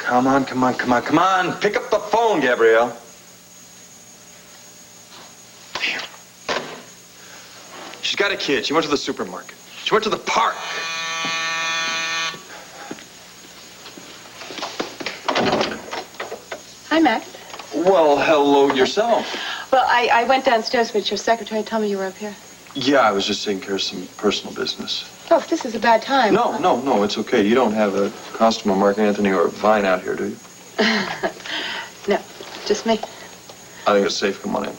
Come on. Pick up the phone, Gabrielle. Damn. She's got a kid. She went to the supermarket. She went to the park. Hi, Max. Well, hello yourself. Well, I went downstairs, but your secretary told me you were up here. Yeah, I was just taking care of some personal business. Oh, if this is a bad time. No, it's okay. You don't have a costume of Mark Anthony or Vine out here, do you? No, just me. I think it's safe. Come on in.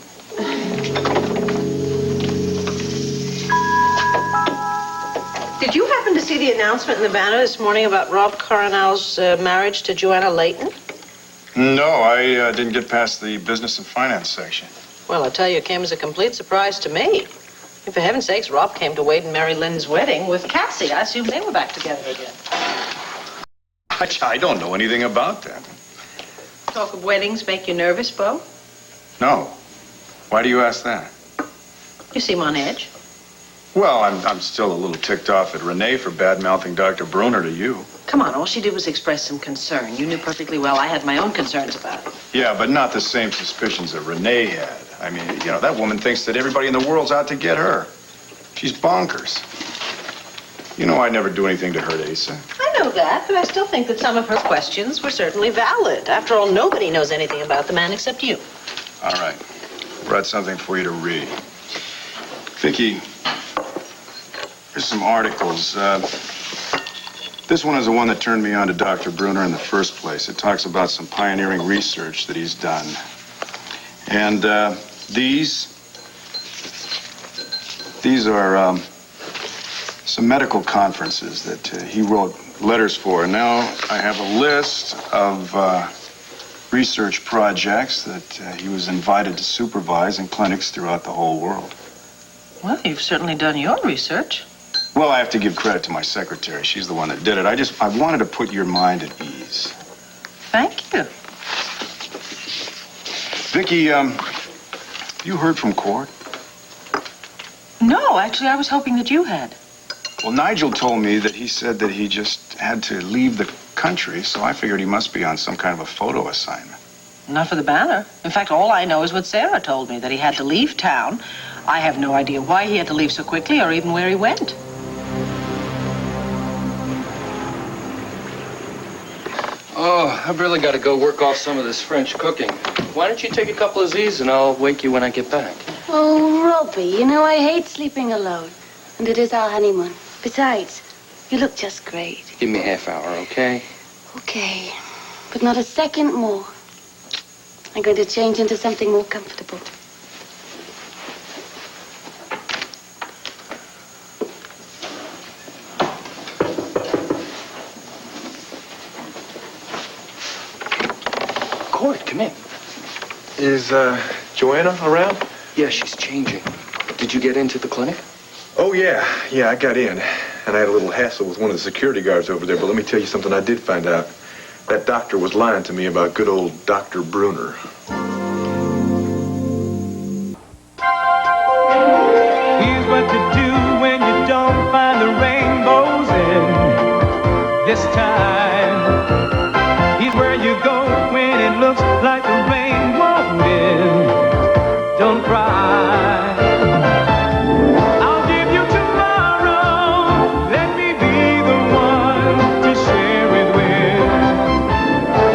Did you happen to see the announcement in the Banner this morning about Rob Coronel's marriage to Joanna Layton? No, I didn't get past the business and finance section. Well, I tell you, it came as a complete surprise to me. And for heaven's sakes, Rob came to Wade and Mary Lynn's wedding with Cassie. I assumed they were back together again. I don't know anything about that. Talk of weddings make you nervous, Bo? No. Why do you ask that? You seem on edge. Well, I'm still a little ticked off at Renee for bad-mouthing Dr. Bruner to you. Come on, all she did was express some concern. You knew perfectly well I had my own concerns about it. Yeah, but not the same suspicions that Renee had. I mean, you know, that woman thinks that everybody in the world's out to get her. She's bonkers. You know I'd never do anything to hurt Asa. I know that, but I still think that some of her questions were certainly valid. After all, nobody knows anything about the man except you. All right. Brought something for you to read. Vicky, here's some articles. This one is the one that turned me on to Dr. Bruner in the first place. It talks about some pioneering research that he's done. And these are some medical conferences that he wrote letters for. And now I have a list of research projects that he was invited to supervise in clinics throughout the whole world. Well, you've certainly done your research. Well, I have to give credit to my secretary. She's the one that did it. I wanted to put your mind at ease. Thank you. Vicky, you heard from Cord? No, actually, I was hoping that you had. Well, Nigel told me that he said that he just had to leave the country, so I figured he must be on some kind of a photo assignment. Not for the Banner. In fact, all I know is what Sarah told me, that he had to leave town. I have no idea why he had to leave so quickly or even where he went. Oh, I've really got to go work off some of this French cooking. Why don't you take a couple of these and I'll wake you when I get back? Oh, Robbie, you know I hate sleeping alone. And it is our honeymoon. Besides, you look just great. Give me a half hour, okay? Okay, but not a second more. I'm going to change into something more comfortable. Cord, come in. Is Joanna around? Yeah, she's changing. Did you get into the clinic? Oh, yeah, I got in. And I had a little hassle with one of the security guards over there. But let me tell you something I did find out. That doctor was lying to me about good old Dr. Bruner. Here's what to do when you don't find the rainbows in this time. Here's where you go when it looks like the rain won't end. Don't cry. I'll give you tomorrow. Let me be the one to share it with.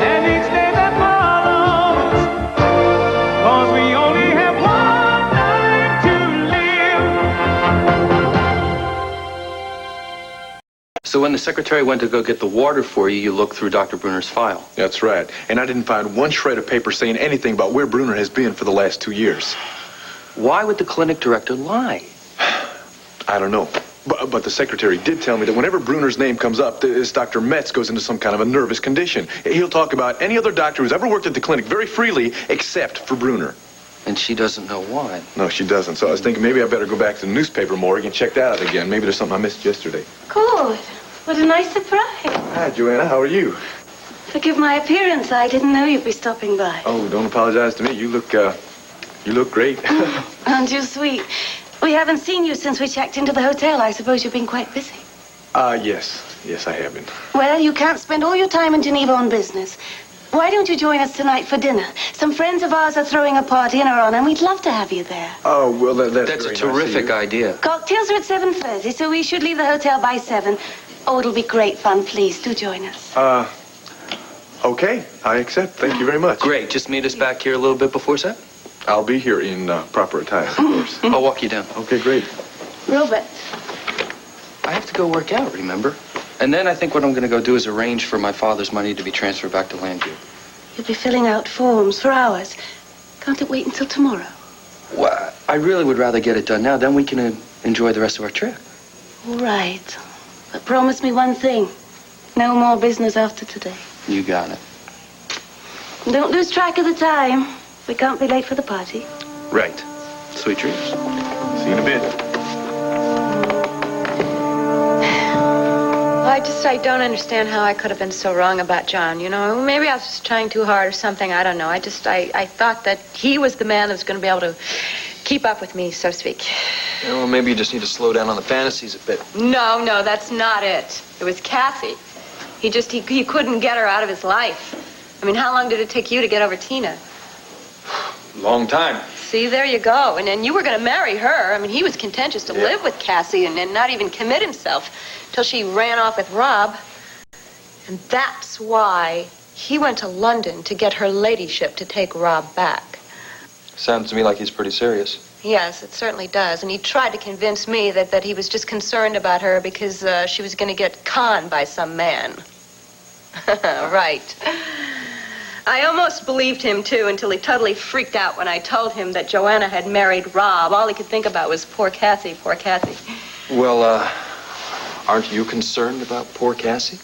And each day that follows, 'cause we only have one night to live. So when the secretary went to go get the water for you, you looked through Dr. Bruner's file. That's right. And I didn't find one shred of paper saying anything about where Bruner has been for the last 2 years. Why would the clinic director lie? I don't know. But the secretary did tell me that whenever Bruner's name comes up, this Dr. Metz goes into some kind of a nervous condition. He'll talk about any other doctor who's ever worked at the clinic very freely, except for Bruner. And she doesn't know why. No, she doesn't. So I was thinking maybe I better go back to the newspaper morgue and check that out again. Maybe there's something I missed yesterday. Good. What a nice surprise. Hi, Joanna. How are you? Forgive my appearance. I didn't know you'd be stopping by. Oh, don't apologize to me. You look great. Aren't you sweet? We haven't seen you since we checked into the hotel. I suppose you've been quite busy. Yes. Yes, I have been. Well, you can't spend all your time in Geneva on business. Why don't you join us tonight for dinner? Some friends of ours are throwing a party in our honor, and we'd love to have you there. Oh, well, that's That's a very nice of terrific you. idea. Cocktails are at 7:30, so we should leave the hotel by 7. Oh, it'll be great fun. Please, do join us. Okay, I accept. Thank you very much. Great. Just meet us back here a little bit before 7. I'll be here in proper attire, of course. I'll walk you down. Okay, great. Robert, I have to go work out, remember? And then I think what I'm going to go do is arrange for my father's money to be transferred back to Landview. you'll be filling out forms for hours. Can't it wait until tomorrow? Well, I really would rather get it done now. Then we can enjoy the rest of our trip. All right. But promise me one thing. No more business after today. You got it. Don't lose track of the time. We can't be late for the party. Right. Sweet dreams. See you in a bit. I don't understand how I could have been so wrong about John, you know. Maybe I was just trying too hard or something, I don't know. I thought that he was the man that was going to be able to keep up with me, so to speak. Yeah, well, maybe you just need to slow down on the fantasies a bit. No, that's not it. It was Cassie. He couldn't get her out of his life. I mean, how long did it take you to get over Tina? Long time. See, there you go. And then you were going to marry her. I mean, he was contentious to live with Cassie and not even commit himself till she ran off with Rob. And that's why he went to London to get her ladyship to take Rob back. Sounds to me like he's pretty serious. Yes, it certainly does. And he tried to convince me that he was just concerned about her because she was going to get conned by some man. Right. I almost believed him, too, until he totally freaked out when I told him that Joanna had married Rob. All he could think about was poor Cassie, poor Cassie. Well, aren't you concerned about poor Cassie?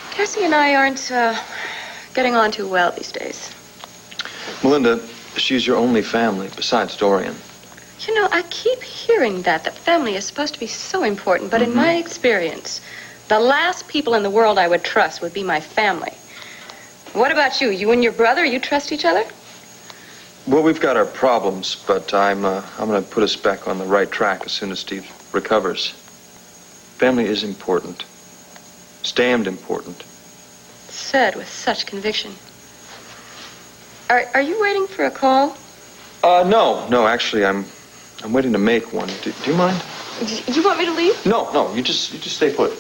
Cassie and I aren't getting on too well these days. Melinda, she's your only family besides Dorian. You know, I keep hearing that family is supposed to be so important, but in my experience, the last people in the world I would trust would be my family. What about you? You and your brother, you trust each other? Well, we've got our problems, but I'm going to put us back on the right track as soon as Steve recovers. Family is important. It's damned important. Said with such conviction. Are you waiting for a call? No, actually, I'm waiting to make one. Do you mind? You want me to leave? No, you just stay put.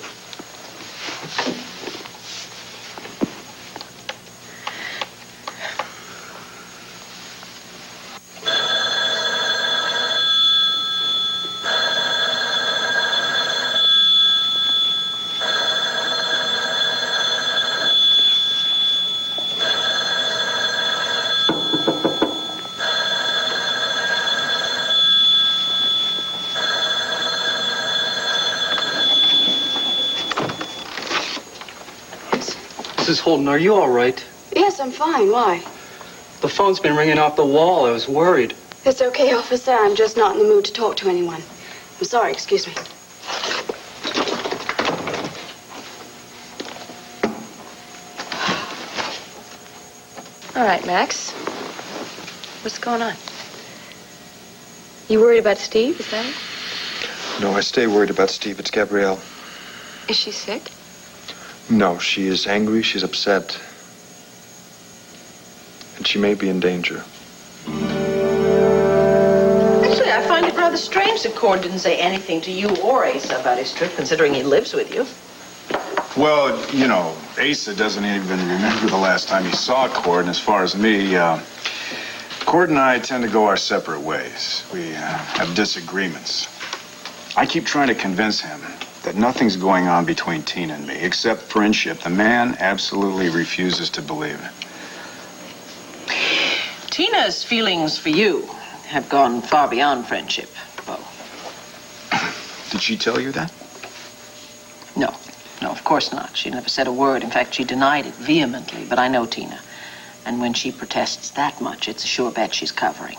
Mrs. Holden, are you all right? Yes, I'm fine. Why? The phone's been ringing off the wall. I was worried. It's okay, officer. I'm just not in the mood to talk to anyone. I'm sorry. Excuse me. All right, Max. What's going on? You worried about Steve, is that it? No, I stay worried about Steve. It's Gabrielle. Is she sick? No, she is angry. She's upset. And she may be in danger. Actually, I find it rather strange that Cord didn't say anything to you or Asa about his trip, considering he lives with you. Well, you know, Asa doesn't even remember the last time he saw Cord, and as far as me, Cord and I tend to go our separate ways. We have disagreements. I keep trying to convince him that nothing's going on between Tina and me, except friendship. The man absolutely refuses to believe it. Tina's feelings for you have gone far beyond friendship, Bo. Did she tell you that? No, of course not. She never said a word. In fact, she denied it vehemently, but I know Tina. And when she protests that much, it's a sure bet she's covering.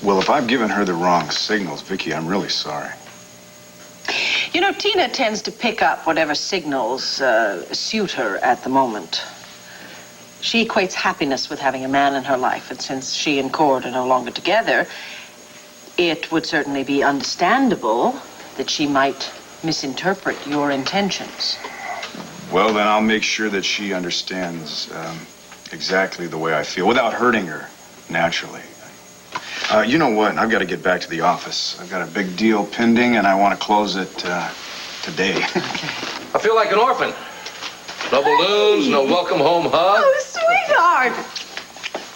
Well, if I've given her the wrong signals, Vicky, I'm really sorry. You know, Tina tends to pick up whatever signals suit her at the moment. She equates happiness with having a man in her life, and since she and Cord are no longer together, it would certainly be understandable that she might misinterpret your intentions. Well, then I'll make sure that she understands exactly the way I feel without hurting her, naturally. You know what? I've got to get back to the office. I've got a big deal pending, and I want to close it today. I feel like an orphan. No balloons, no welcome home hug. Oh, sweetheart.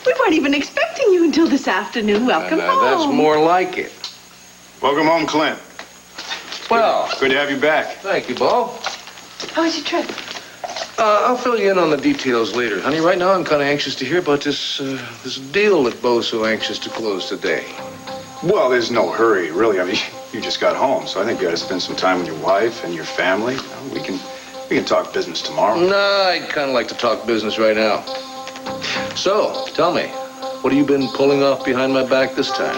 We weren't even expecting you until this afternoon. Welcome home. That's more like it. Welcome home, Clint. Well, Good to have you back. thank you, Bo. How was your trip? I'll fill you in on the details later. Honey, right now I'm kind of anxious to hear about this deal that Bo's so anxious to close today. Well, there's no hurry, really. I mean, you just got home, so I think you got to spend some time with your wife and your family. You know, we can talk business tomorrow. Nah, I'd kind of like to talk business right now. So, tell me, what have you been pulling off behind my back this time?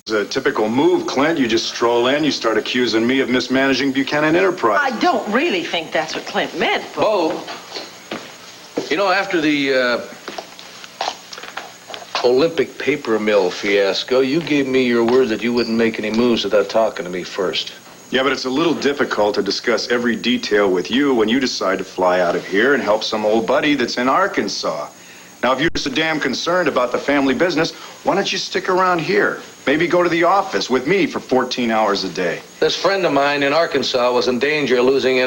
It's a typical move, Clint. You just stroll in, you start accusing me of mismanaging Buchanan Enterprise. I don't really think that's what Clint meant, Bo. Bo, you know, after the Olympic paper mill fiasco, you gave me your word that you wouldn't make any moves without talking to me first. Yeah, but it's a little difficult to discuss every detail with you when you decide to fly out of here and help some old buddy that's in Arkansas. Now, if you're so damn concerned about the family business, why don't you stick around here? Maybe go to the office with me for 14 hours a day. This friend of mine in Arkansas was in danger of losing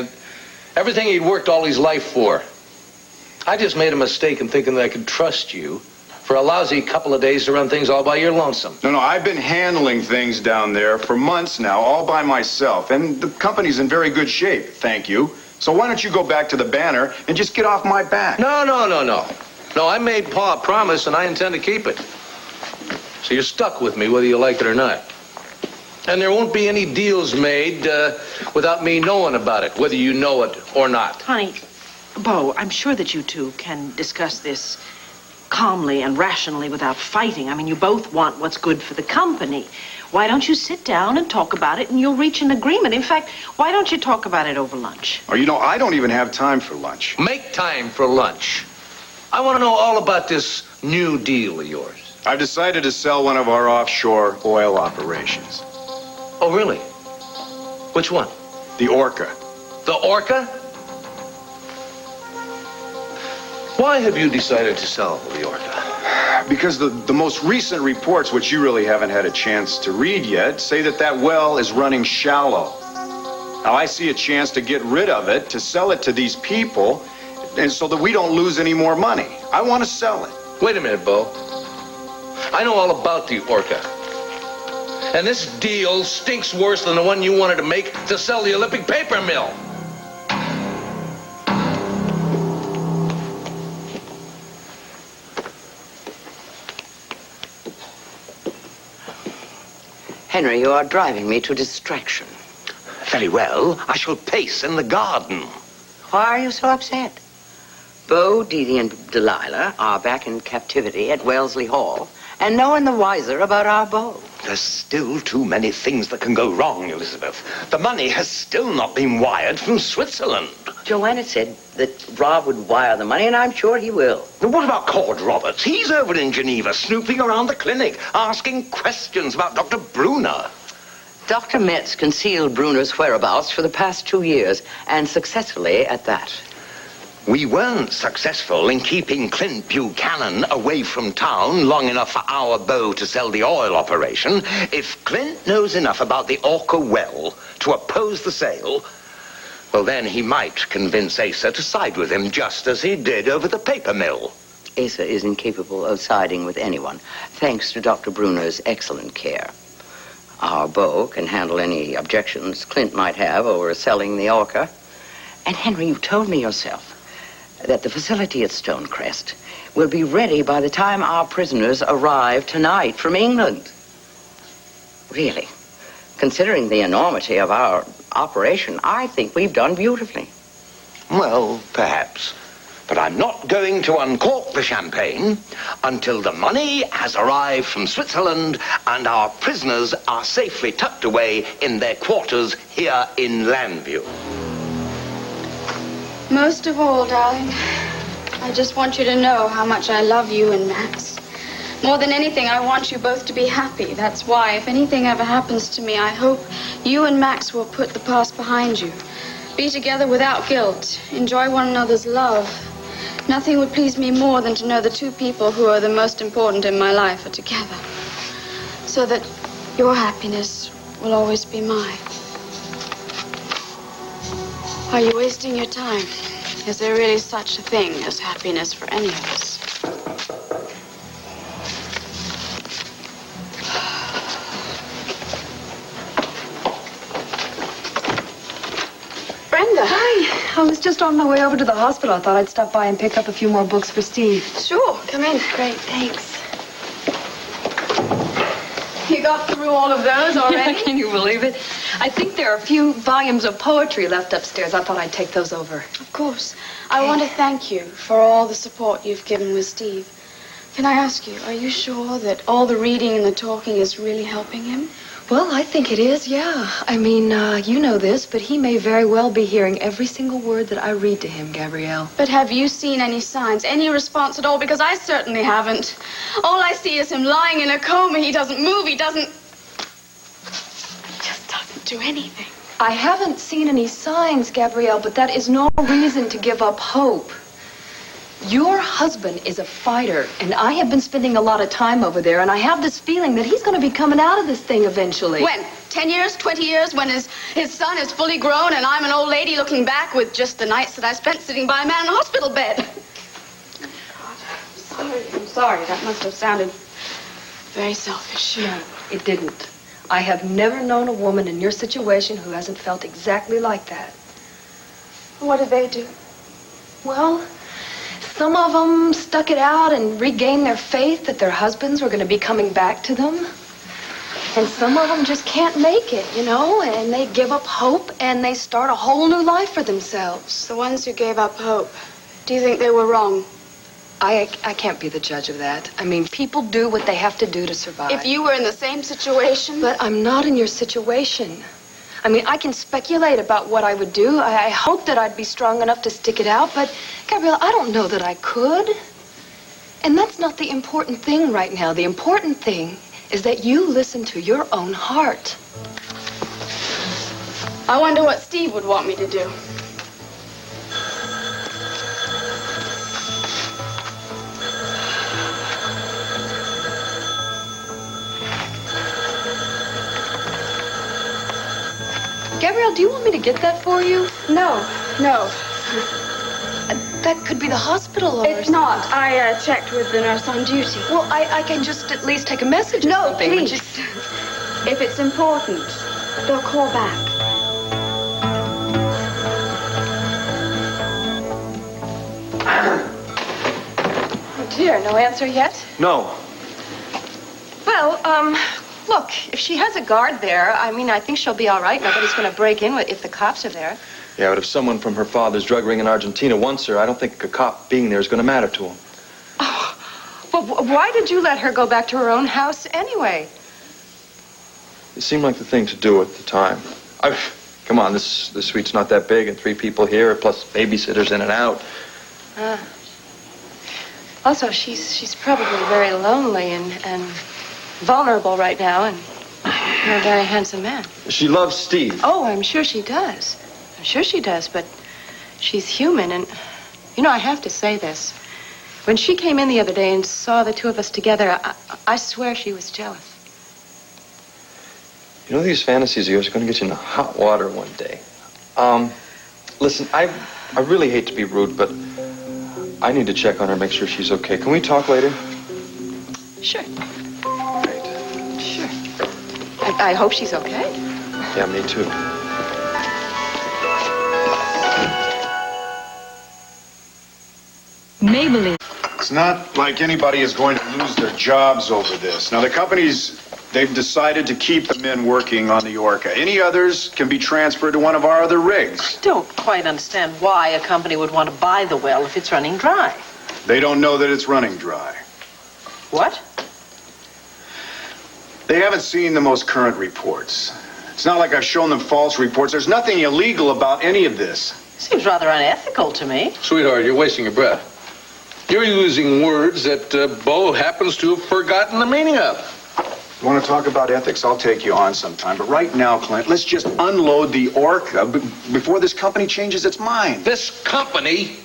everything he'd worked all his life for. I just made a mistake in thinking that I could trust you for a lousy couple of days to run things all by your lonesome. No, I've been handling things down there for months now, all by myself. And the company's in very good shape, thank you. So why don't you go back to the Banner and just get off my back? No. No, I made Pa a promise, and I intend to keep it. So you're stuck with me, whether you like it or not. And there won't be any deals made without me knowing about it, whether you know it or not. Honey, Bo, I'm sure that you two can discuss this calmly and rationally without fighting. I mean, you both want what's good for the company. Why don't you sit down and talk about it, and you'll reach an agreement? In fact, why don't you talk about it over lunch? Or, I don't even have time for lunch. Make time for lunch. I want to know all about this new deal of yours. I've decided to sell one of our offshore oil operations. Oh, really? Which one? The Orca. The Orca? Why have you decided to sell the Orca? Because the most recent reports, which you really haven't had a chance to read yet, say that well is running shallow. Now, I see a chance to get rid of it, to sell it to these people, and so that we don't lose any more money. I want to sell it. Wait a minute, Bo. I know all about the Orca. And this deal stinks worse than the one you wanted to make to sell the Olympic paper mill. Henry, you are driving me to distraction. Very well. I shall pace in the garden. Why are you so upset? Bo, Dee Dee, and Delilah are back in captivity at Wellesley Hall, and no one the wiser about our Bo. There's still too many things that can go wrong, Elizabeth. The money has still not been wired from Switzerland. Joanna said that Rob would wire the money, and I'm sure he will. What about Cord Roberts? He's over in Geneva snooping around the clinic, asking questions about Dr. Bruner. Dr. Metz concealed Bruner's whereabouts for the past 2 years, and successfully at that. We weren't successful in keeping Clint Buchanan away from town long enough for our Bo to sell the oil operation. If Clint knows enough about the Orca well to oppose the sale, well, then he might convince Asa to side with him, just as he did over the paper mill. Asa is incapable of siding with anyone, thanks to Dr. Bruner's excellent care. Our Bo can handle any objections Clint might have over selling the Orca. And Henry, you told me yourself that the facility at Stonecrest will be ready by the time our prisoners arrive tonight from England. Really, considering the enormity of our operation, I think we've done beautifully. Well, perhaps. But I'm not going to uncork the champagne until the money has arrived from Switzerland and our prisoners are safely tucked away in their quarters here in Landview. Most of all, darling, I just want you to know how much I love you and Max. More than anything, I want you both to be happy. That's why, if anything ever happens to me, I hope you and Max will put the past behind you. Be together without guilt. Enjoy one another's love. Nothing would please me more than to know the two people who are the most important in my life are together. So that your happiness will always be mine. Are you wasting your time? Is there really such a thing as happiness for any of us? Brenda. Hi. I was just on my way over to the hospital. I thought I'd stop by and pick up a few more books for Steve. Sure, come in. Great, thanks. You got through all of those already? Can you believe it? I think there are a few volumes of poetry left upstairs. I thought I'd take those over. Of course. I want to thank you for all the support you've given with Steve. Can I ask you, are you sure that all the reading and the talking is really helping him? Well, I think it is, yeah. I mean, you know this, but he may very well be hearing every single word that I read to him, Gabrielle. But have you seen any signs, any response at all? Because I certainly haven't. All I see is him lying in a coma. He doesn't move. He just doesn't do anything. I haven't seen any signs, Gabrielle, but that is no reason to give up hope. Your husband is a fighter, and I have been spending a lot of time over there, and I have this feeling that he's going to be coming out of this thing eventually. When? 10 years, 20 years, when his son is fully grown and I'm an old lady looking back with just the nights that I spent sitting by a man in a hospital bed. I'm sorry. That must have sounded very selfish. No, it didn't. I have never known a woman in your situation who hasn't felt exactly like that. What did they do? Well, some of them stuck it out and regained their faith that their husbands were going to be coming back to them. And some of them just can't make it, you know, and they give up hope and they start a whole new life for themselves. The ones who gave up hope, do you think they were wrong? I can't be the judge of that. I mean, people do what they have to do to survive. If you were in the same situation? But I'm not in your situation. I mean, I can speculate about what I would do. I hope that I'd be strong enough to stick it out, but, Gabrielle, I don't know that I could. And that's not the important thing right now. The important thing is that you listen to your own heart. I wonder what Steve would want me to do. Gabrielle, do you want me to get that for you? No. That could be the hospital or It's not. I checked with the nurse on duty. Well, I can just at least take a message or something. Please. If it's important, they'll call back. Oh, dear, no answer yet? No. Well, look, if she has a guard there, I mean, I think she'll be all right. Nobody's going to break in if the cops are there. Yeah, but if someone from her father's drug ring in Argentina wants her, I don't think a cop being there is going to matter to him. Oh, but why did you let her go back to her own house anyway? It seemed like the thing to do at the time. Come on, this suite's not that big, and 3 people here, plus babysitters in and out. Also, she's probably very lonely and vulnerable right now, and you're a very handsome man. She loves Steve. Oh, I'm sure she does. I'm sure she does, but she's human, and, you know, I have to say this. When she came in the other day and saw the two of us together, I swear she was jealous. You know, these fantasies of yours are going to get you in the hot water one day. Listen, I really hate to be rude, but I need to check on her, make sure she's okay. Can we talk later? Sure. Great. Sure. I hope she's okay. Yeah, me too. Maybelline. It's not like anybody is going to lose their jobs over this. Now, the companies, they've decided to keep the men working on the Orca. Any others can be transferred to one of our other rigs. I don't quite understand why a company would want to buy the well if it's running dry. They don't know that it's running dry. What? They haven't seen the most current reports. It's not like I've shown them false reports. There's nothing illegal about any of this. Seems rather unethical to me. Sweetheart, you're wasting your breath. You're using words that Bo happens to have forgotten the meaning of. You want to talk about ethics? I'll take you on sometime. But right now, Clint, let's just unload the Orca before this company changes its mind. This company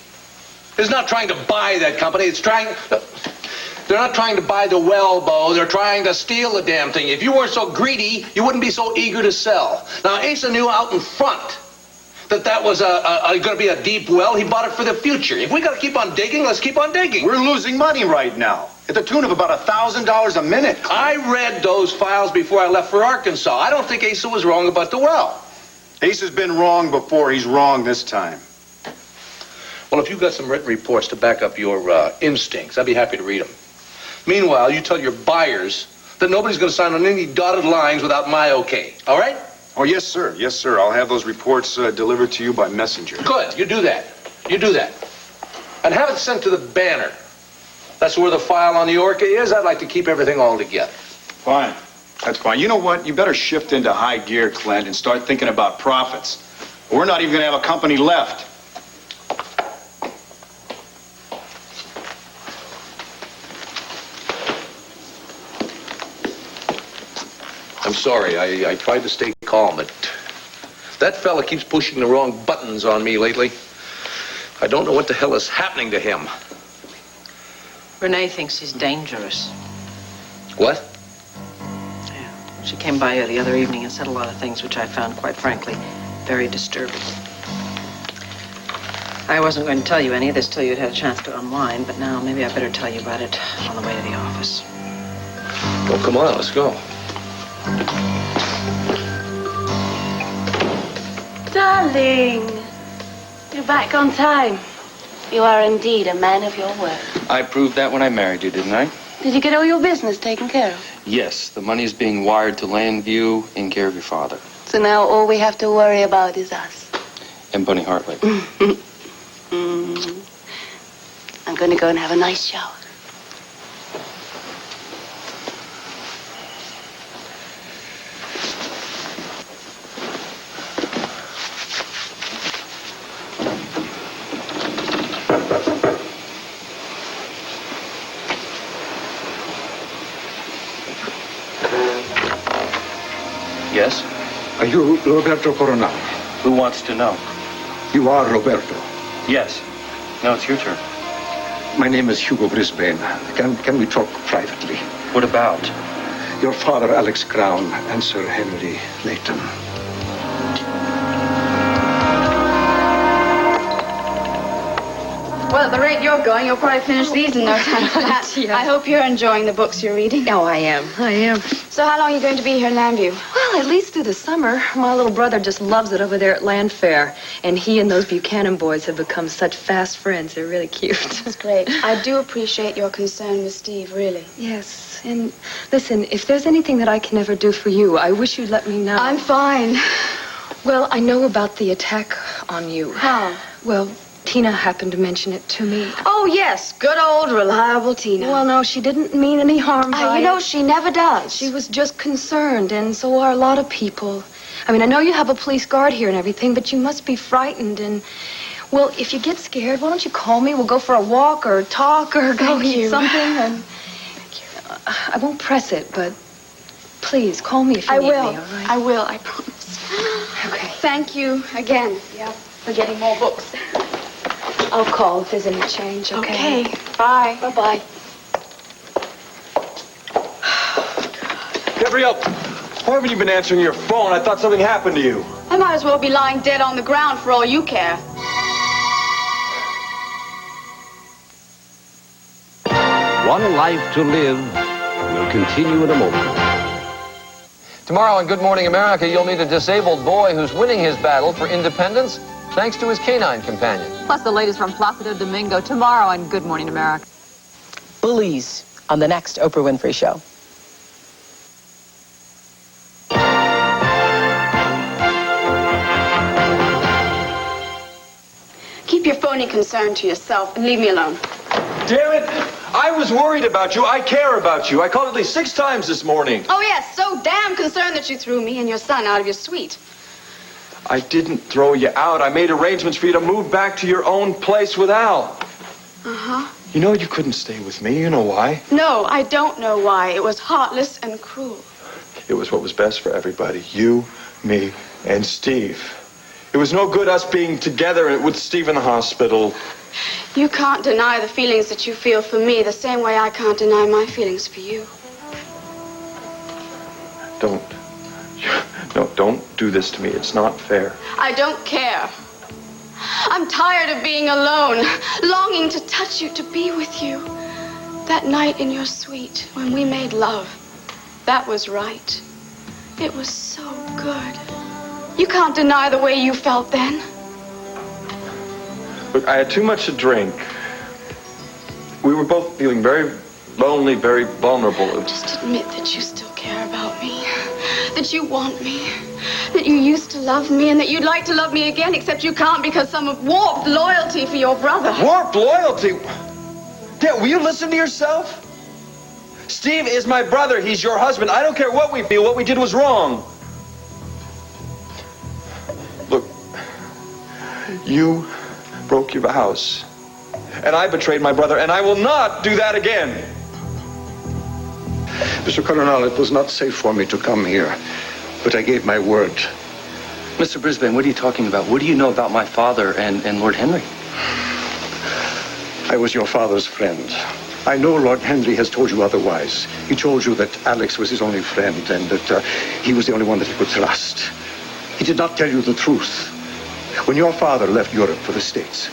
is not trying to buy that company. They're not trying to buy the well, Bo. They're trying to steal the damn thing. If you weren't so greedy, you wouldn't be so eager to sell. Now, Asa knew out in front that was going to be a deep well. He bought it for the future. If we got to keep on digging, let's keep on digging. We're losing money right now, at the tune of about $1,000 a minute. I read those files before I left for Arkansas. I don't think Asa was wrong about the well. Asa's been wrong before. He's wrong this time. Well, if you've got some written reports to back up your instincts, I'd be happy to read them. Meanwhile, you tell your buyers that nobody's going to sign on any dotted lines without my okay. All right? Oh, yes, sir. Yes, sir. I'll have those reports delivered to you by messenger. Good. You do that. You do that. And have it sent to the Banner. That's where the file on the Orca is. I'd like to keep everything all together. Fine. That's fine. You know what? You better shift into high gear, Clint, and start thinking about profits. We're not even going to have a company left. I'm sorry. I tried to stay calm, but that fella keeps pushing the wrong buttons on me lately. I don't know what the hell is happening to him. Renee thinks he's dangerous. What? Yeah. She came by here the other evening and said a lot of things which I found, quite frankly, very disturbing. I wasn't going to tell you any of this till you'd had a chance to unwind, but now maybe I better tell you about it on the way to the office. Well, come on, let's go. Darling, you're back on time. You are indeed a man of your word. I proved that when I married you, didn't I? Did you get all your business taken care of? Yes, the money is being wired to Landview in care of your father. So now all we have to worry about is us. And Bunny Hartley. I'm going to go and have a nice shower. Yes? Are you Roberto Coronel? Who wants to know? You are Roberto. Yes. No, it's your turn. My name is Hugo Brisbane. Can we talk privately? What about? Your father, Alex Crown, and Sir Henry Layton. Well, at the rate you're going, you'll probably finish these in no time flat. Yeah. I hope you're enjoying the books you're reading. Oh, I am. So how long are you going to be here in Landview? Well, at least through the summer. My little brother just loves it over there at Land Fair. And he and those Buchanan boys have become such fast friends. They're really cute. That's great. I do appreciate your concern with Steve, really. Yes, and listen, if there's anything that I can ever do for you, I wish you'd let me know. I'm fine. Well, I know about the attack on you. How? Well, Tina happened to mention it to me. Oh, yes. Good old reliable Tina. Well, no, she didn't mean any harm by You know, she never does. She was just concerned, and so are a lot of people. I mean, I know you have a police guard here and everything, but you must be frightened, and... Well, if you get scared, why don't you call me? We'll go for a walk or talk or go eat something. And I won't press it, but please call me if you need me, all right? I will, I promise. Okay. Thank you again. Yeah, for getting more books. I'll call if there's any change, okay? Okay. Bye. Bye-bye. Gabrielle, why haven't you been answering your phone? I thought something happened to you. I might as well be lying dead on the ground for all you care. One Life to Live will continue in a moment. Tomorrow on Good Morning America, you'll meet a disabled boy who's winning his battle for independence thanks to his canine companion. Plus the latest from Placido Domingo tomorrow on Good Morning America. Bullies on the next Oprah Winfrey Show. Keep your phony concern to yourself and leave me alone. Damn it! I was worried about you. I care about you. I called at least 6 times this morning. Oh, yes, so damn concerned that you threw me and your son out of your suite. I didn't throw you out. I made arrangements for you to move back to your own place with Al. Uh-huh. You know you couldn't stay with me. You know why? No, I don't know why. It was heartless and cruel. It was what was best for everybody. You, me, and Steve. It was no good us being together with Steve in the hospital. You can't deny the feelings that you feel for me the same way I can't deny my feelings for you. Don't do this to me. It's not fair. I don't care. I'm tired of being alone, longing to touch you, to be with you. That night in your suite when we made love, that was right. It was so good. You can't deny the way you felt then. Look, I had too much to drink. We were both feeling very lonely, very vulnerable. Just admit that you still care about me, that you want me, that you used to love me, and that you'd like to love me again, except you can't because some warped loyalty for your brother. Warped loyalty? Dad, will you listen to yourself? Steve is my brother. He's your husband. I don't care what we feel. What we did was wrong. Look, you broke your vows, and I betrayed my brother, and I will not do that again. Mr. Colonel, it was not safe for me to come here, but I gave my word. Mr. Brisbane, what are you talking about? What do you know about my father and Lord Henry? I was your father's friend. I know Lord Henry has told you otherwise. He told you that Alex was his only friend and that he was the only one that he could trust. He did not tell you the truth. When your father left Europe for the States,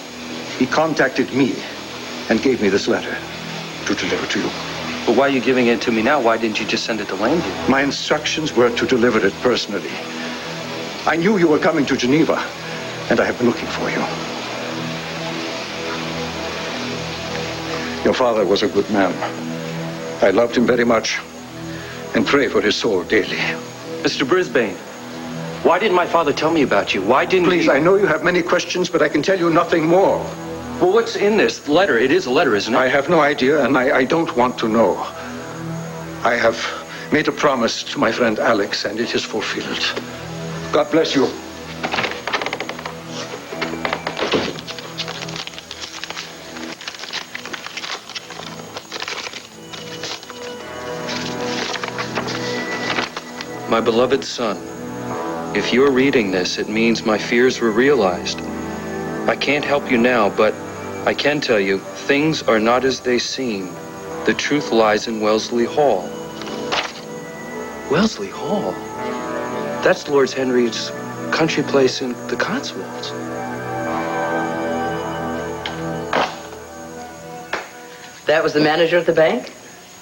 he contacted me and gave me this letter to deliver to you. But why are you giving it to me now? Why didn't you just send it to Landview? My instructions were to deliver it personally. I knew you were coming to Geneva, and I have been looking for you. Your father was a good man. I loved him very much and pray for his soul daily. Mr. Brisbane, why didn't my father tell me about you? Why didn't Please, I know you have many questions, but I can tell you nothing more. Well, what's in this letter? It is a letter, isn't it? I have no idea, and I don't want to know. I have made a promise to my friend Alex, and it is fulfilled. God bless you. My beloved son, if you're reading this, it means my fears were realized. I can't help you now, but I can tell you, things are not as they seem. The truth lies in Wellesley Hall. Wellesley Hall? That's Lord Henry's country place in the Cotswolds. That was the manager of the bank?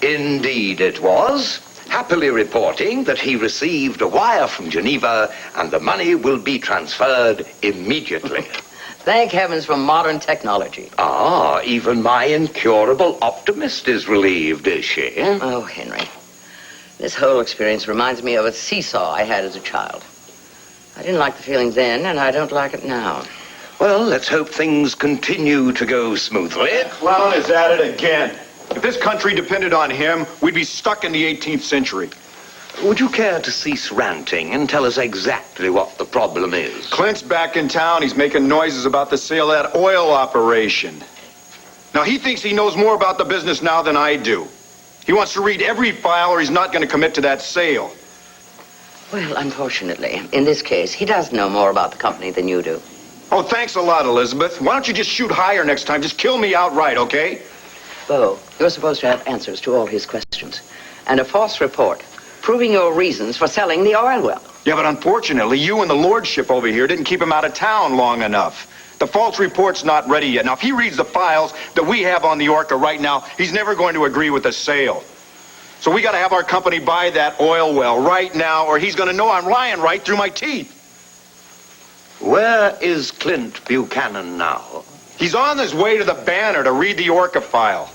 Indeed it was. Happily reporting that he received a wire from Geneva and the money will be transferred immediately. Thank heavens for modern technology. Ah, even my incurable optimist is relieved, is she? Oh, Henry. This whole experience reminds me of a seesaw I had as a child. I didn't like the feeling then, and I don't like it now. Well, let's hope things continue to go smoothly. Clown is at it again. If this country depended on him, we'd be stuck in the 18th century. Would you care to cease ranting and tell us exactly what the problem is? Clint's back in town. He's making noises about the sale of that oil operation. Now, he thinks he knows more about the business now than I do. He wants to read every file or he's not going to commit to that sale. Well, unfortunately, in this case, he does know more about the company than you do. Oh, thanks a lot, Elizabeth. Why don't you just shoot higher next time? Just kill me outright, okay? Bo, you're supposed to have answers to all his questions. And a false report proving your reasons for selling the oil well. Yeah, but unfortunately, you and the lordship over here didn't keep him out of town long enough. The false report's not ready yet. Now, if he reads the files that we have on the Orca right now, he's never going to agree with the sale. So we got to have our company buy that oil well right now, or he's going to know I'm lying right through my teeth. Where is Clint Buchanan now? He's on his way to the Banner to read the Orca file.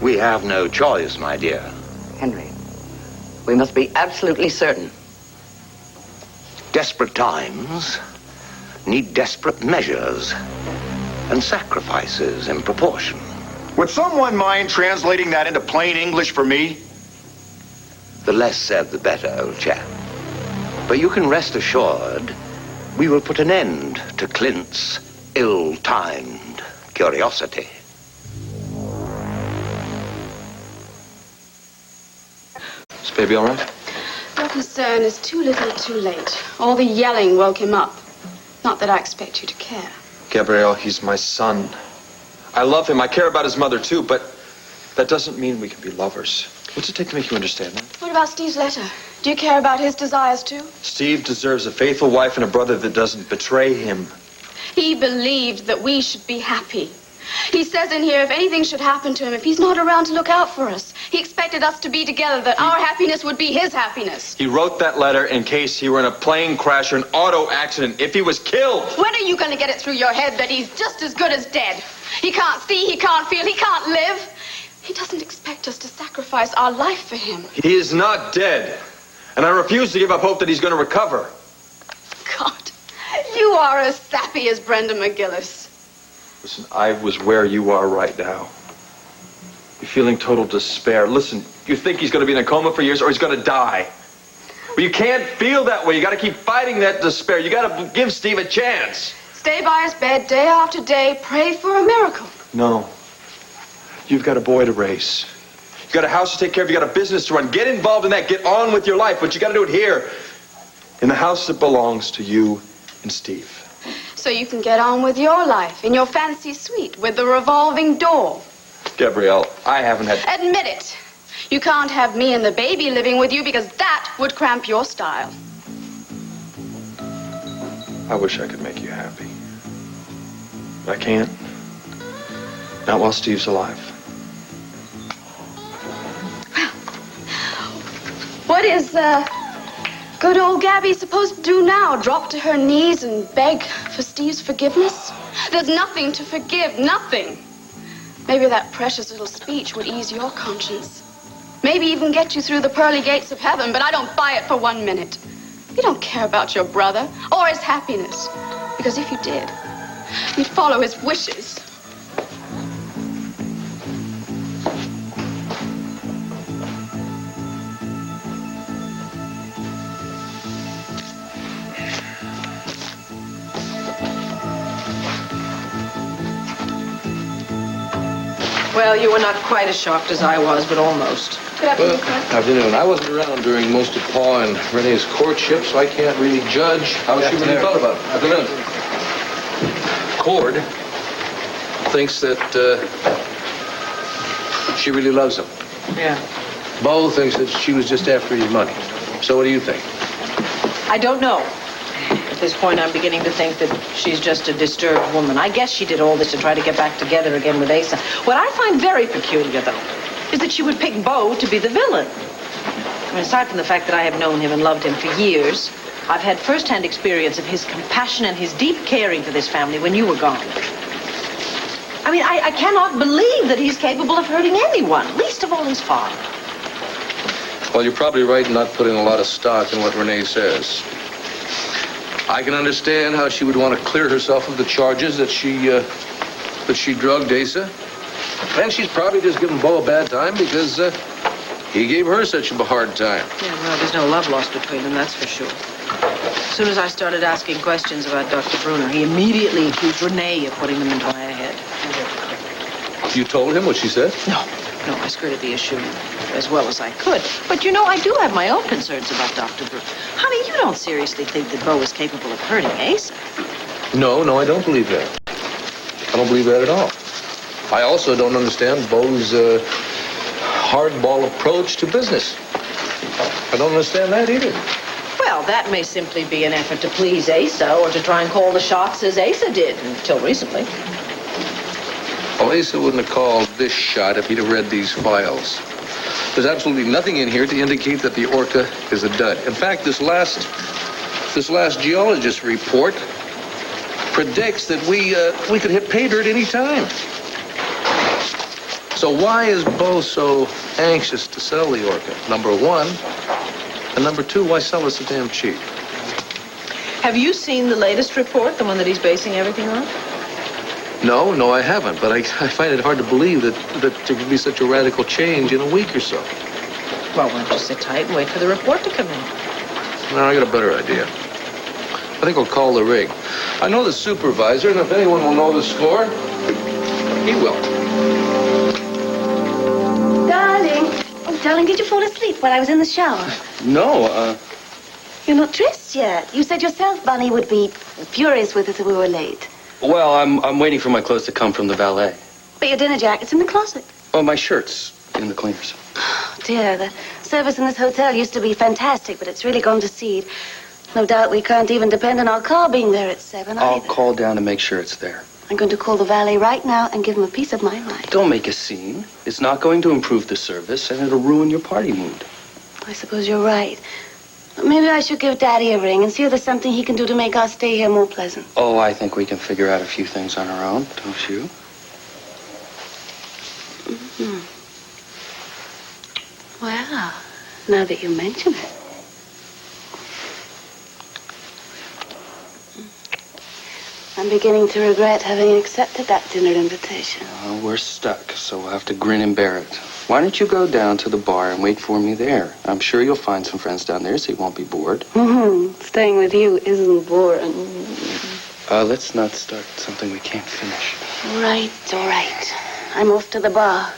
We have no choice, my dear. Henry, we must be absolutely certain. Desperate times need desperate measures and sacrifices in proportion. Would someone mind translating that into plain English for me? The less said, the better, old chap. But you can rest assured we will put an end to Clint's ill-timed curiosity. Is baby all right? Your concern is too little too late. All the yelling woke him up. Not that I expect you to care. Gabrielle, he's my son. I love him. I care about his mother, too, but that doesn't mean we can be lovers. What's it take to make you understand that? What about Steve's letter? Do you care about his desires too? Steve deserves a faithful wife and a brother that doesn't betray him. He believed that we should be happy. He says in here if anything should happen to him, if he's not around to look out for us, he expected us to be together, that our happiness would be his happiness. He wrote that letter in case he were in a plane crash or an auto accident, if he was killed. When are you going to get it through your head that he's just as good as dead? He can't see, he can't feel, he can't live. He doesn't expect us to sacrifice our life for him. He is not dead, and I refuse to give up hope that he's going to recover. God, you are as sappy as Brenda McGillis. Listen, I was where you are right now. You're feeling total despair. Listen, you think he's going to be in a coma for years or he's going to die. But you can't feel that way. You got to keep fighting that despair. You got to give Steve a chance. Stay by his bed day after day, pray for a miracle. No. You've got a boy to raise. You've got a house to take care of. You've got a business to run. Get involved in that. Get on with your life. But you got to do it here. In the house that belongs to you and Steve. So you can get on with your life in your fancy suite with the revolving door. Gabrielle, I haven't had... Admit it. You can't have me and the baby living with you because that would cramp your style. I wish I could make you happy. But I can't. Not while Steve's alive. What is, good old Gabby supposed to do now? Drop to her knees and beg for Steve's forgiveness? There's nothing to forgive, nothing. Maybe that precious little speech would ease your conscience. Maybe even get you through the pearly gates of heaven, but I don't buy it for 1 minute. You don't care about your brother or his happiness. Because if you did, you'd follow his wishes. Well, you were not quite as shocked as I was, but almost. Good afternoon, Well, afternoon. I wasn't around during most of Paul and Renee's courtship, so I can't really judge how she really felt about it. Afternoon. Cord thinks that she really loves him. Yeah. Bo thinks that she was just after his money. So what do you think? I don't know. At this point, I'm beginning to think that she's just a disturbed woman. I guess she did all this to try to get back together again with Asa. What I find very peculiar, though, is that she would pick Bo to be the villain. I mean, aside from the fact that I have known him and loved him for years, I've had first-hand experience of his compassion and his deep caring for this family when you were gone. I mean, I cannot believe that he's capable of hurting anyone, least of all his father. Well, you're probably right in not putting a lot of stock in what Renee says. I can understand how she would want to clear herself of the charges that she drugged Asa. And she's probably just giving Bo a bad time because he gave her such a hard time. Yeah, well, there's no love lost between them, that's for sure. As soon as I started asking questions about Dr. Bruner, he immediately accused Renee of putting them into my head. You told him what she said? No, I skirted the issue as well as I could. But you know, I do have my own concerns about Dr. Bruner. Honey, you don't seriously think that Bo is capable of hurting Asa? No, I don't believe that. I don't believe that at all. I also don't understand Bo's hardball approach to business. I don't understand that either. Well, that may simply be an effort to please Asa or to try and call the shots as Asa did until recently. Well, Asa wouldn't have called this shot if he'd have read these files. There's absolutely nothing in here to indicate that the Orca is a dud. In fact, this last geologist report predicts that we could hit pay dirt any time. So why is Bo so anxious to sell the Orca? Number one. And number two, why sell it so damn cheap? Have you seen the latest report, the one that he's basing everything on? No, I haven't. But I find it hard to believe that there could be such a radical change in a week or so. Well, why don't you sit tight and wait for the report to come in? No, I got a better idea. I think I'll call the rig. I know the supervisor, and if anyone will know the score, He will. Darling. Oh, darling, did you fall asleep while I was in the shower? No, You're not dressed yet. You said yourself Bunny would be furious with us if we were late. well, I'm waiting for my clothes to come from the valet. But your dinner jacket's in the closet. Oh, my shirt's in the cleaners. Oh, dear, the service in this hotel used to be fantastic, but it's really gone to seed. No doubt we can't even depend on our car being there at 7 I'll either. call down and make sure it's there. I'm going to call the valet right now and give him a piece of my mind. Don't make a scene. It's not going to improve the service, and it'll ruin your party mood. I suppose you're right. Maybe I should give Daddy a ring and see if there's something he can do to make our stay here more pleasant. Oh, I think we can figure out a few things on our own, don't you? Mm-hmm. Well, now that you mention it. I'm beginning to regret having accepted that dinner invitation. Well, we're stuck, so we'll have to grin and bear it. Why don't you go down to the bar and wait for me there? I'm sure you'll find some friends down there, so you won't be bored. Mm-hmm. Staying with you isn't boring. Let's not start something we can't finish. All right. I'm off to the bar.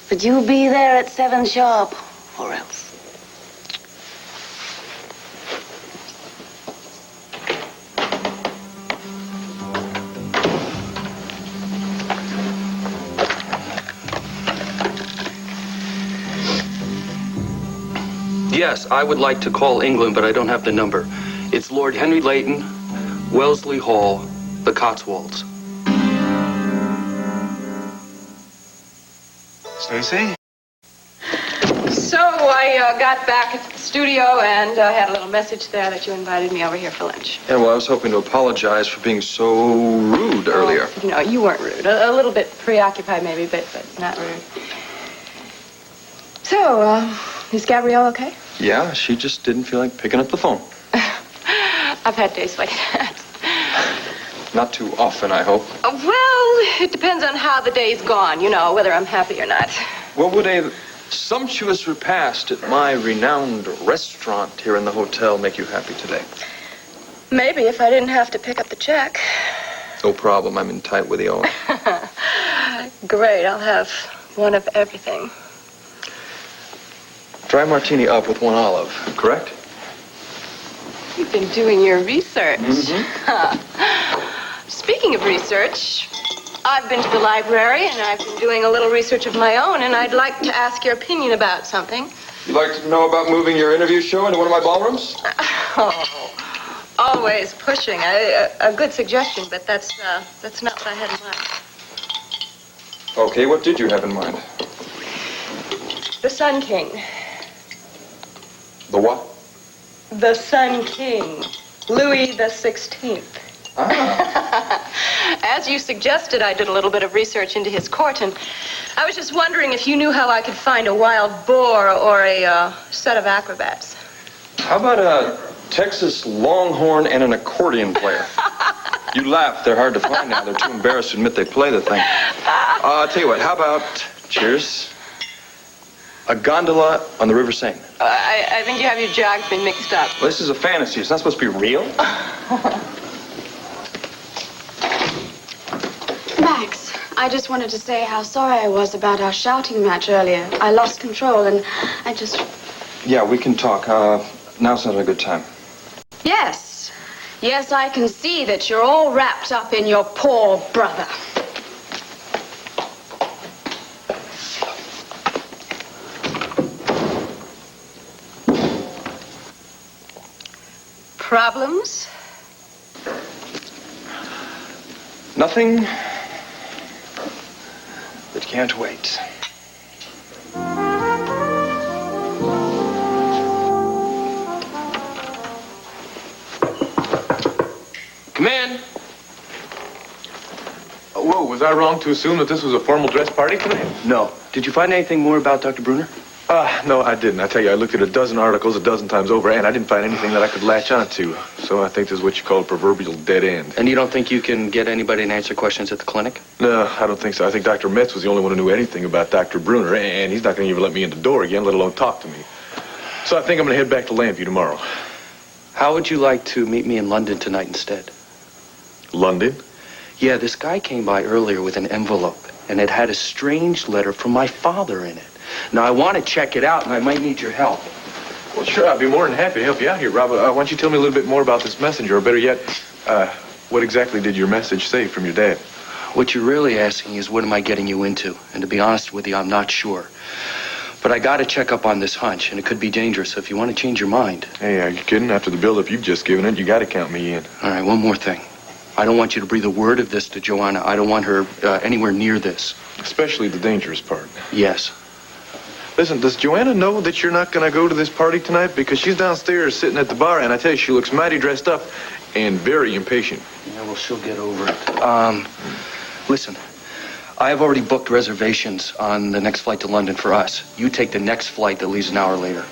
But you be there at 7 sharp, or else. Yes, I would like to call England, but I don't have the number. It's Lord Henry Layton, Wellesley Hall, the Cotswolds. Stacy? So I got back at the studio and had a little message there that you invited me over here for lunch. Yeah, well, I was hoping to apologize for being so rude earlier. No, you weren't rude. A little bit preoccupied maybe, but not rude. So, is Gabrielle okay? Yeah, she just didn't feel like picking up the phone. I've had days like that. Not too often, I hope. Well, it depends on how the day's gone, you know, whether I'm happy or not. What would a sumptuous repast at my renowned restaurant here in the hotel make you happy today? Maybe if I didn't have to pick up the check. No problem. I'm in tight with the owner. Great, I'll have one of everything. Dry martini up with 1 olive, correct? You've been doing your research. Mm-hmm. Speaking of research, I've been to the library and I've been doing a little research of my own, and I'd like to ask your opinion about something. You'd like to know about moving your interview show into one of my ballrooms? Oh, always pushing. A good suggestion, but that's not what I had in mind. Okay, what did you have in mind? The Sun King. The what? The Sun King. Louis the 16th. As you suggested, I did a little bit of research into his court, and I was just wondering if you knew how I could find a wild boar or a set of acrobats. How about a Texas Longhorn and an accordion player? You laugh. They're hard to find now. They're too embarrassed to admit they play the thing. I'll tell you what. How about, cheers, a gondola on the River Seine? I think you have your geography mixed up. Well, this is a fantasy. It's not supposed to be real. Max, I just wanted to say how sorry I was about our shouting match earlier. I lost control and I just... Yeah, we can talk. Now's not a good time. Yes. Yes, I can see that you're all wrapped up in your poor brother. Problems? Nothing that can't wait. Come in. Whoa, was I wrong to assume that this was a formal dress party tonight? No. Did you find anything more about Dr. Bruner? No, I didn't. I tell you, I looked at a dozen articles a dozen times over, and I didn't find anything that I could latch onto. So I think this is what you call a proverbial dead end. And you don't think you can get anybody to answer questions at the clinic? No, I don't think so. I think Dr. Metz was the only one who knew anything about Dr. Bruner, and he's not going to even let me in the door again, let alone talk to me. So I think I'm going to head back to Lambview tomorrow. How would you like to meet me in London tonight instead? London? Yeah, this guy came by earlier with an envelope, and it had a strange letter from my father in it. Now, I want to check it out, and I might need your help. Well, sure, I'd be more than happy to help you out here, Rob. Why don't you tell me a little bit more about this messenger, or better yet, what exactly did your message say from your dad? What you're really asking is, what am I getting you into? And to be honest with you, I'm not sure. But I got to check up on this hunch, and it could be dangerous. So if you want to change your mind. Hey, are you kidding? After the build-up you've just given it, you got to count me in. All right, one more thing. I don't want you to breathe a word of this to Joanna. I don't want her anywhere near this. Especially the dangerous part. Yes. Listen, does Joanna know that you're not going to go to this party tonight? Because she's downstairs sitting at the bar, and I tell you, she looks mighty dressed up and very impatient. Yeah, well, she'll get over it. Listen, I have already booked reservations on the next flight to London for us. You take the next flight that leaves an hour later.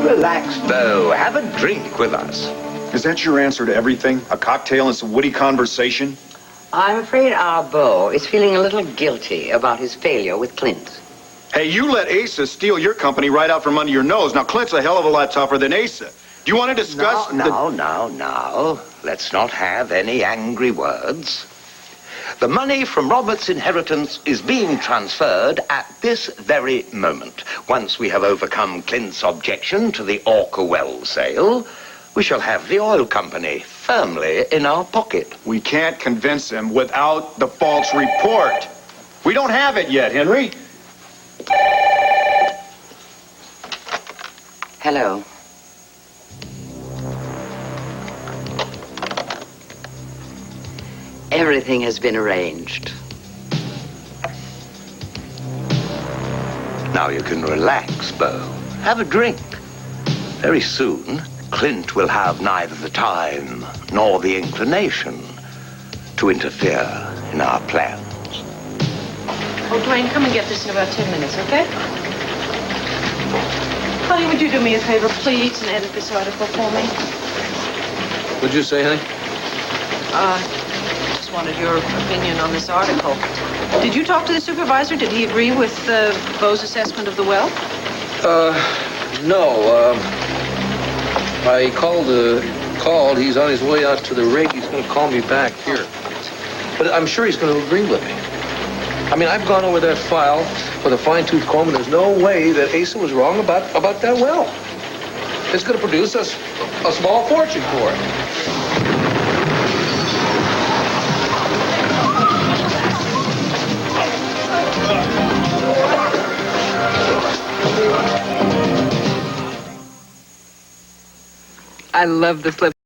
Relax, Bo. Have a drink with us. Is that your answer to everything? A cocktail and some witty conversation? I'm afraid our Beau is feeling a little guilty about his failure with Clint. Hey, you let Asa steal your company right out from under your nose. Now, Clint's a hell of a lot tougher than Asa. Do you want to discuss... No. Let's not have any angry words. The money from Robert's inheritance is being transferred at this very moment. Once we have overcome Clint's objection to the Orca Well sale, we shall have the oil company firmly in our pocket. We can't convince him without the false report. We don't have it yet, Henry. Hello. Everything has been arranged. Now you can relax, Bo. Have a drink. Very soon, Clint will have neither the time nor the inclination to interfere in our plans. Oh, Dwayne, come and get this in about 10 minutes, okay? Honey, would you do me a favor, please, and edit this article for me? What'd you say, honey? Just wanted your opinion on this article. Did you talk to the supervisor? Did he agree with Beau's assessment of the well? No. I called. He's on his way out to the rig. He's going to call me back here. But I'm sure he's going to agree with me. I mean, I've gone over that file with a fine-tooth comb, and there's no way that Asa was wrong about that well. It's going to produce us a small fortune for it. I love the flip.